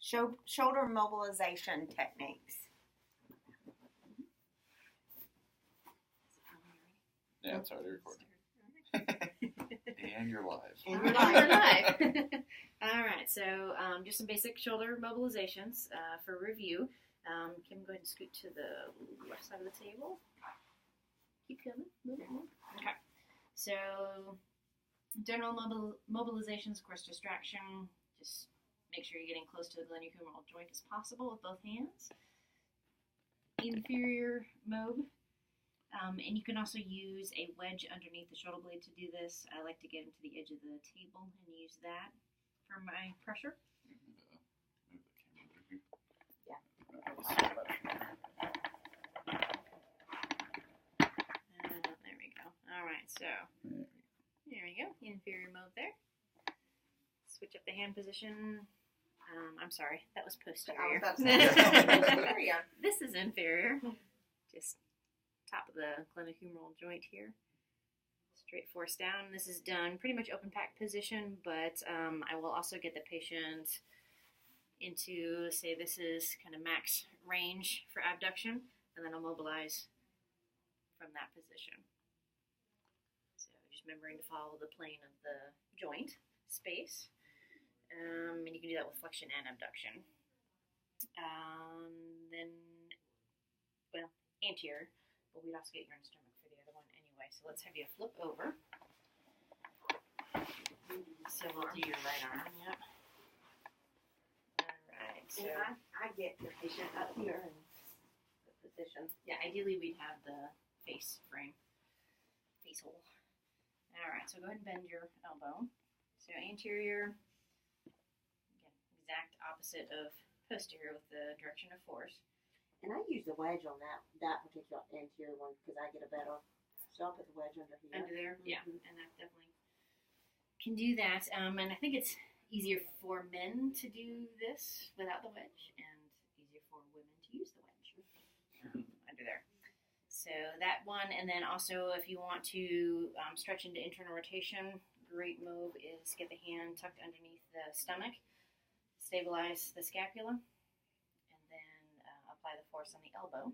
Shoulder mobilization techniques. Yeah, it's already recording. And you're live. And we're live. All right, so just some basic shoulder mobilizations for review. Kim, go ahead and scoot to the left side of the table. Keep coming. Move. Okay. So, general mobilizations, of course, distraction. Just make sure you're getting close to the glenohumeral joint as possible with both hands. Inferior mob. And you can also use a wedge underneath the shoulder blade to do this. I like to get into the edge of the table and use that for my pressure. Move the camera over here. Yeah. There we go. All right, so there we go. Inferior mode there. Switch up the hand position. I'm sorry, that was posterior. This is inferior. Just top of the glenohumeral joint here. Straight force down. This is done pretty much open pack position, but I will also get the patient into, say this is kind of max range for abduction, and then I'll mobilize from that position. So just remembering to follow the plane of the joint space. And you can do that with flexion and abduction. Then, well, anterior. But we'd also get your stomach for the other one anyway. So let's have you flip over. So we'll do your right arm. Yep. All right. So And I get the patient up here in the position. yeah, ideally we'd have the face frame, face hole. All right. So go ahead and bend your elbow. So anterior. Again, exact opposite of posterior with the direction of force. And I use the wedge on that particular anterior one because I get a better. So I'll put the wedge under here. Under there, yeah, Mhm. and that definitely can do that. And I think it's easier for men to do this without the wedge, and easier for women to use the wedge under there. So that one, and then also if you want to stretch into internal rotation, great move is get the hand tucked underneath the stomach, stabilize the scapula. Apply the force on the elbow,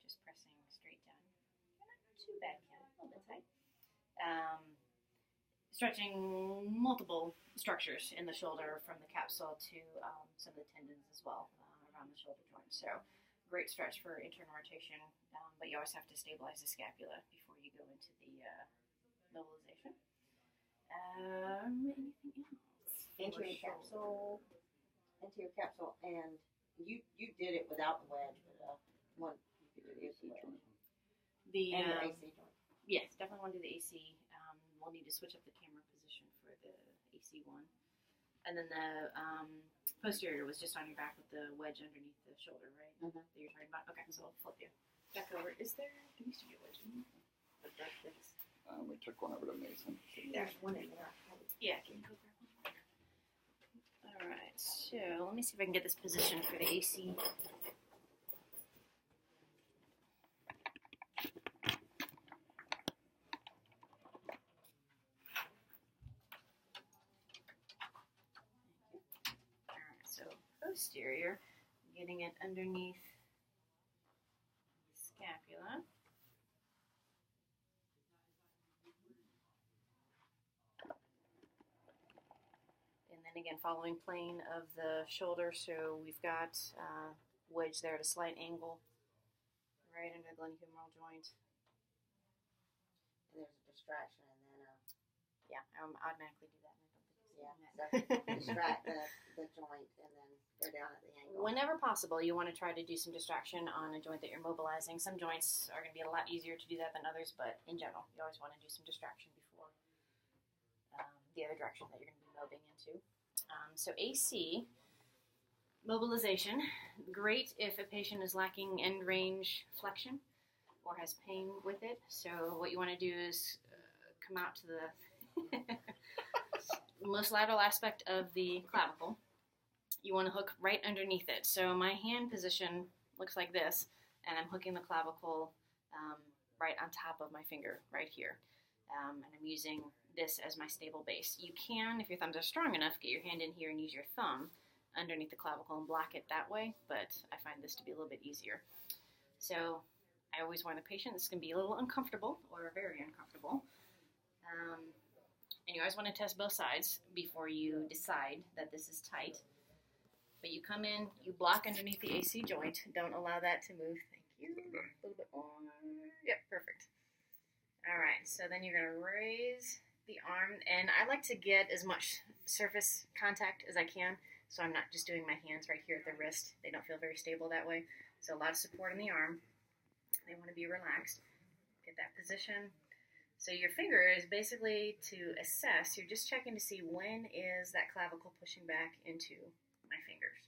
just pressing straight down. Not too bad, Ken. A little bit tight. Stretching multiple structures in the shoulder from the capsule to some of the tendons as well around the shoulder joint. So great stretch for internal rotation, but you always have to stabilize the scapula before you go into the mobilization. Anything else? Anterior capsule, and you did it without the wedge, but one you could do is the wedge. The And the AC joint. yes, definitely want to do the AC. We'll need to switch up the camera position for the AC one. And then the posterior was just on your back with the wedge underneath the shoulder, right? Mm-hmm. That you're talking about? Okay, so I'll flip you back over. Is there, there used to be a wedge in there. But that's this. We took one over to Mason. There's one in there. Yeah, can you go grab one? Alright, so let me see if I can get this position for the AC. Alright, so posterior, getting it underneath the scapula. Again, following plane of the shoulder, so we've got wedge there at a slight angle, right under the glenohumeral joint. And there's a distraction, and then yeah, I automatically do that. distract the joint, and then go down at the angle. Whenever possible, you want to try to do some distraction on a joint that you're mobilizing. Some joints are going to be a lot easier to do that than others, but in general, you always want to do some distraction before the other direction that you're going to be mobbing into. So AC, mobilization, great if a patient is lacking end range flexion or has pain with it. So what you want to do is come out to the most lateral aspect of the clavicle. You want to hook right underneath it. So my hand position looks like this, and I'm hooking the clavicle right on top of my finger right here. And I'm using this as my stable base. You can, if your thumbs are strong enough, get your hand in here and use your thumb underneath the clavicle and block it that way, but I find this to be a little bit easier. So I always warn the patient this can be a little uncomfortable or very uncomfortable. And you always want to test both sides before you decide that this is tight. But you come in, you block underneath the AC joint. Don't allow that to move. Thank you. A little bit more. Yep, perfect. All right, so then you're going to raise the arm. And I like to get as much surface contact as I can, so I'm not just doing my hands right here at the wrist. They don't feel very stable that way. So a lot of support in the arm. They want to be relaxed. Get that position. So your finger is basically to assess. You're just checking to see when is that clavicle pushing back into my fingers.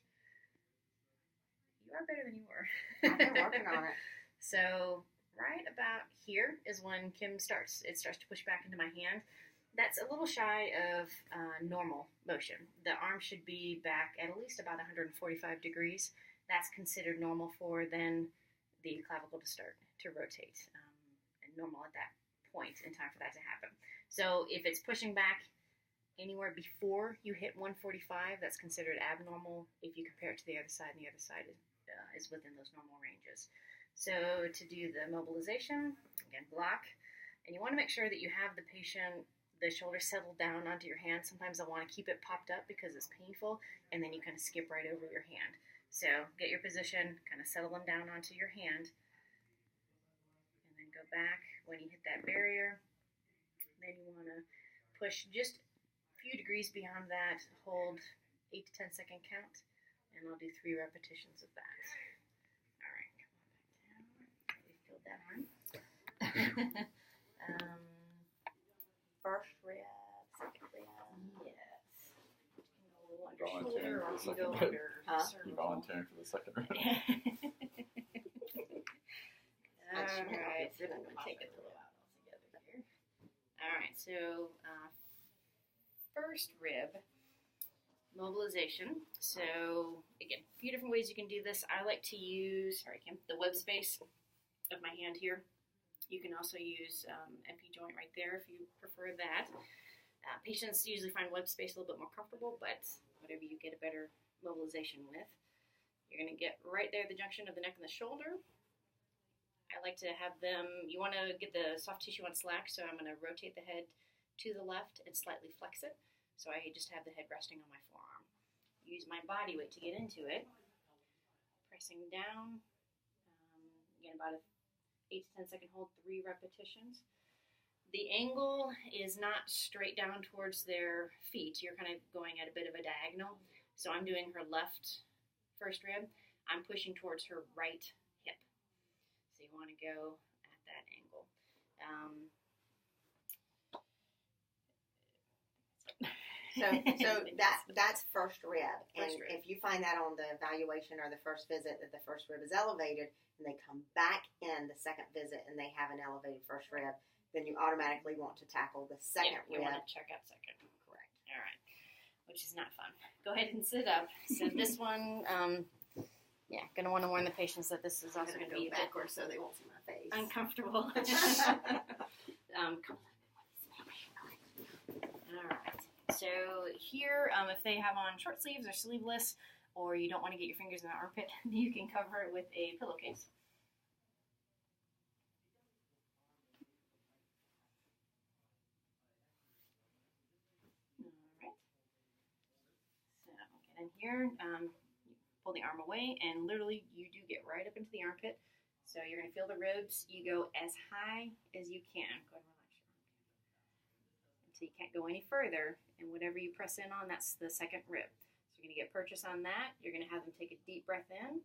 You are better than you were. I've been working on it. So right about here is when Kim starts. It starts to push back into my hand. That's a little shy of normal motion. The arm should be back at least about 145 degrees. That's considered normal for then the clavicle to start to rotate, and normal at that point in time for that to happen. So if it's pushing back anywhere before you hit 145, that's considered abnormal. If you compare it to the other side, and the other side is within those normal ranges. So to do the mobilization, again, block, and you want to make sure that you have the patient, the shoulder settled down onto your hand. Sometimes I want to keep it popped up because it's painful, and then you kind of skip right over your hand. So get your position, kind of settle them down onto your hand, and then go back when you hit that barrier. Then you want to push just a few degrees beyond that, hold 8 to 10 second count, and I'll do 3 repetitions of that. All right, come on back down. We filled that arm. First rib, second rib. Yes. You can go under Volunteering shoulder, or for the you can go second rib. under Huh? cervical. You volunteering for the second round? All right, so I'm going to take a little out altogether here. All right, so first rib, mobilization. So again, a few different ways you can do this. I like to use, sorry Kim, the web space of my hand here. You can also use MP joint right there if you prefer that. Patients usually find web space a little bit more comfortable, but whatever you get a better mobilization with. You're going to get right there at the junction of the neck and the shoulder. I like to have them, you want to get the soft tissue unslacked, so I'm going to rotate the head to the left and slightly flex it. So I just have the head resting on my forearm. Use my body weight to get into it. Pressing down. Again, about a 8 to 10 second hold, 3 repetitions. The angle is not straight down towards their feet. You're kind of going at a bit of a diagonal. So I'm doing her left first rib. I'm pushing towards her right hip. So you want to go at that angle. So that's first rib, and First rib. if you find that on the evaluation or the first visit that the first rib is elevated, and they come back in the second visit and they have an elevated first rib, then you automatically want to tackle the second You rib. want to check out second. Correct. All right, which is not fun. Go ahead and sit up. So this one, yeah, going to want to warn the patients that this is also going to be a bit backwards so they won't see my face. uncomfortable. All right. So here, if they have on short sleeves or sleeveless, or you don't want to get your fingers in the armpit, you can cover it with a pillowcase. All right. So get in here, pull the arm away, and literally you do get right up into the armpit. So you're going to feel the ribs. You go as high as you can. Go ahead and relax your arm. Until you can't go any further. And whatever you press in on, that's the second rib. So you're going to get purchase on that. You're going to have them take a deep breath in.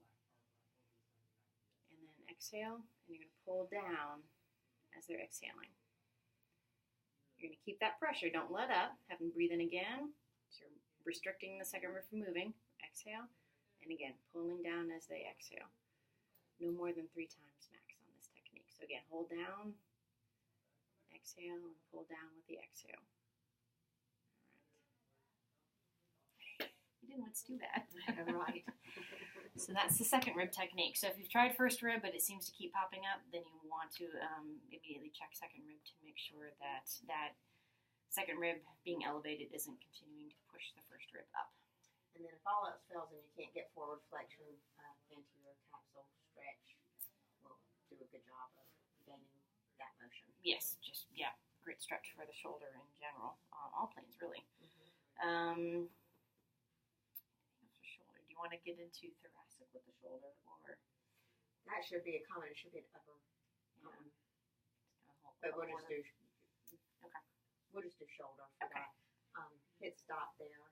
And then exhale. And you're going to pull down as they're exhaling. You're going to keep that pressure. Don't let up. Have them breathe in again. So you're restricting the second rib from moving. Exhale. And again, pulling down as they exhale. No more than 3 times max on this technique. So again, hold down, exhale, and pull down with the exhale. All right. You didn't want to do that. Right. So that's the second rib technique. So if you've tried first rib, but it seems to keep popping up, then you want to immediately check second rib to make sure that that second rib being elevated isn't continuing to push the first rib up. And then if all else fails and you can't get forward flexion, anterior capsule stretch will do a good job of gaining that motion. Yes, just great stretch for the shoulder in general. All planes really. Mm-hmm. For shoulder, do you want to get into thoracic with the shoulder, or That should be a common. It should be an upper. But we'll just do. Okay. We'll just do shoulder for that. Hit stop there.